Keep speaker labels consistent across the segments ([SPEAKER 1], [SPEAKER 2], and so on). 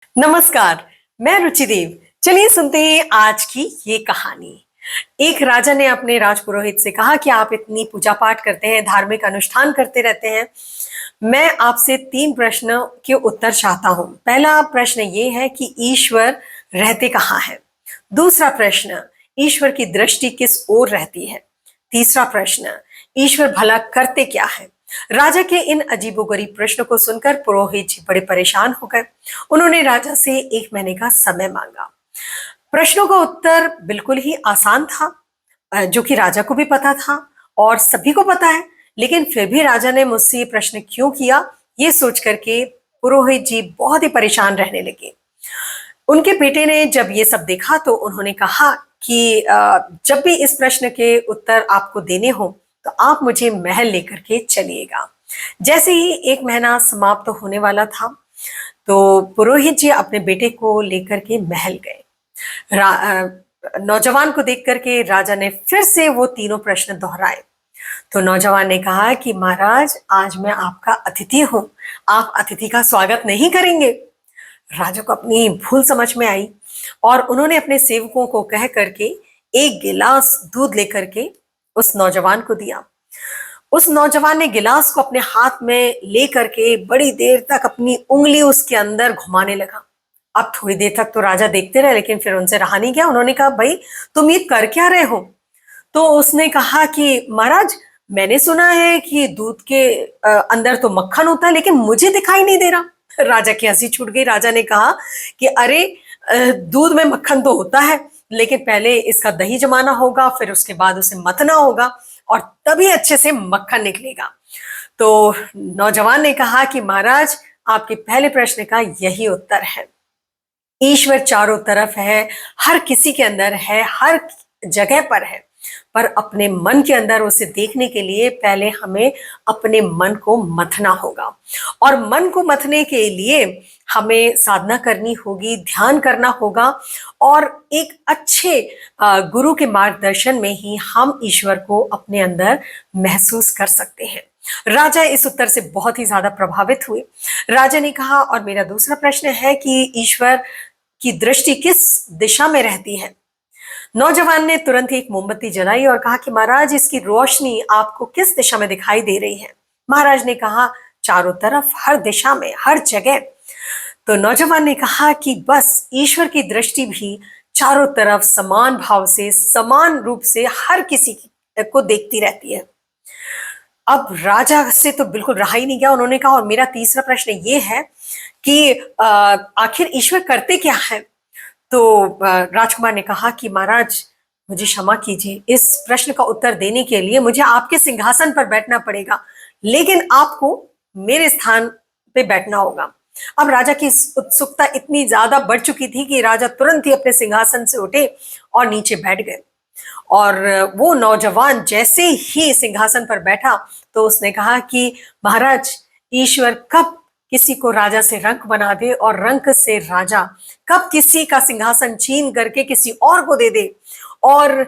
[SPEAKER 1] नमस्कार। मैं रुचिदेव। चलिए सुनते हैं आज की ये कहानी। एक राजा ने अपने राजपुरोहित से कहा कि आप इतनी पूजा पाठ करते हैं, धार्मिक अनुष्ठान करते रहते हैं। मैं आपसे 3 प्रश्नों के उत्तर चाहता हूं। पहला प्रश्न ये है कि ईश्वर रहते कहाँ हैं? दूसरा प्रश्न, ईश्वर की दृष्टि किस ओर रहती है? तीसरा प्रश्न, ईश्वर भला करते क्या है? राजा के इन अजीबोगरीब प्रश्नों को सुनकर पुरोहित जी बड़े परेशान हो गए। उन्होंने राजा से 1 महीने का समय मांगा। प्रश्नों का उत्तर बिल्कुल ही आसान था, जो कि राजा को भी पता था और सभी को पता है। लेकिन फिर भी राजा ने मुझसे ये प्रश्न क्यों किया, ये सोच करके पुरोहित जी बहुत ही परेशान रहने लगे। उनके बेटे ने जब ये सब देखा तो उन्होंने कहा कि जब भी इस प्रश्न के उत्तर आपको देने हो तो आप मुझे महल लेकर के चलिएगा। जैसे ही 1 महीना समाप्त होने वाला था तो पुरोहित जी अपने बेटे को लेकर के महल गए। नौजवान को देख करके राजा ने फिर से वो तीनों प्रश्न दोहराए। तो नौजवान ने कहा कि महाराज, आज मैं आपका अतिथि हूं, आप अतिथि का स्वागत नहीं करेंगे? राजा को अपनी भूल समझ में आई और उन्होंने अपने सेवकों को कह करके 1 गिलास दूध लेकर के उस नौजवान को दिया। उस नौजवान ने गिलास को अपने हाथ में ले करके बड़ी देर तक अपनी उंगली उसके अंदर घुमाने लगा। अब थोड़ी देर तक तो राजा देखते रहे, लेकिन फिर उनसे रहा नहीं गया। उन्होंने कहा, भाई तुम ये कर क्या रहे हो? तो उसने कहा कि महाराज, मैंने सुना है कि दूध के अंदर तो मक्खन होता है, लेकिन मुझे दिखाई नहीं दे रहा। राजा की हंसी छूट गई। राजा ने कहा कि अरे, दूध में मक्खन तो होता है, लेकिन पहले इसका दही जमाना होगा, फिर उसके बाद उसे मथना होगा और तभी अच्छे से मक्खन निकलेगा। तो नौजवान ने कहा कि महाराज, आपके पहले प्रश्न का यही उत्तर है। ईश्वर चारों तरफ है, हर किसी के अंदर है, हर जगह पर है, पर अपने मन के अंदर उसे देखने के लिए पहले हमें अपने मन को मथना होगा। और मन को मथने के लिए हमें साधना करनी होगी, ध्यान करना होगा और एक अच्छे गुरु के मार्गदर्शन में ही हम ईश्वर को अपने अंदर महसूस कर सकते हैं। राजा इस उत्तर से बहुत ही ज्यादा प्रभावित हुए। राजा ने कहा, और मेरा दूसरा प्रश्न है कि ईश्वर की दृष्टि किस दिशा में रहती है? नौजवान ने तुरंत ही एक मोमबत्ती जलाई और कहा कि महाराज, इसकी रोशनी आपको किस दिशा में दिखाई दे रही है? महाराज ने कहा, चारों तरफ, हर दिशा में, हर जगह। तो नौजवान ने कहा कि बस ईश्वर की दृष्टि भी चारों तरफ समान भाव से, समान रूप से हर किसी को देखती रहती है। अब राजा से तो बिल्कुल रहा ही नहीं गया। उन्होंने कहा, और मेरा तीसरा प्रश्न ये है कि आखिर ईश्वर करते क्या है? तो राजकुमार ने कहा कि महाराज, मुझे क्षमा कीजिए, इस प्रश्न का उत्तर देने के लिए मुझे आपके सिंहासन पर बैठना पड़ेगा, लेकिन आपको मेरे स्थान पे बैठना होगा। अब राजा की उत्सुकता इतनी ज्यादा बढ़ चुकी थी कि राजा तुरंत ही अपने सिंहासन से उठे और नीचे बैठ गए। और वो नौजवान जैसे ही सिंहासन पर बैठा तो उसने कहा कि महाराज, ईश्वर कब किसी को राजा से रंक बना दे और रंक से राजा, कब किसी का सिंहासन छीन करके किसी और को दे दे और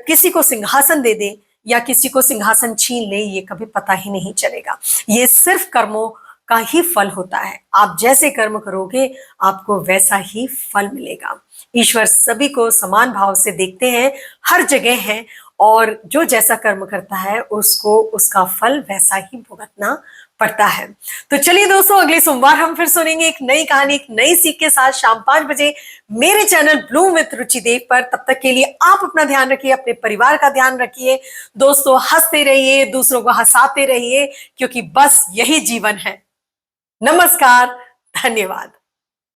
[SPEAKER 1] किसी को सिंहासन दे दे या किसी को सिंहासन छीन ले, ये कभी पता ही नहीं चलेगा। ये सिर्फ कर्मों का ही फल होता है। आप जैसे कर्म करोगे आपको वैसा ही फल मिलेगा। ईश्वर सभी को समान भाव से देखते हैं, हर जगह है, और जो जैसा कर्म करता है उसको उसका फल वैसा ही भुगतना पड़ता है। तो चलिए दोस्तों, अगले सोमवार हम फिर सुनेंगे एक नई कहानी, एक नई सीख के साथ, शाम 5 बजे मेरे चैनल ब्लूम विद रुचिदेव पर। तब तक के लिए आप अपना ध्यान रखिए, अपने परिवार का ध्यान रखिए। दोस्तों, हंसते रहिए, दूसरों को हंसाते रहिए, क्योंकि बस यही जीवन है। नमस्कार, धन्यवाद।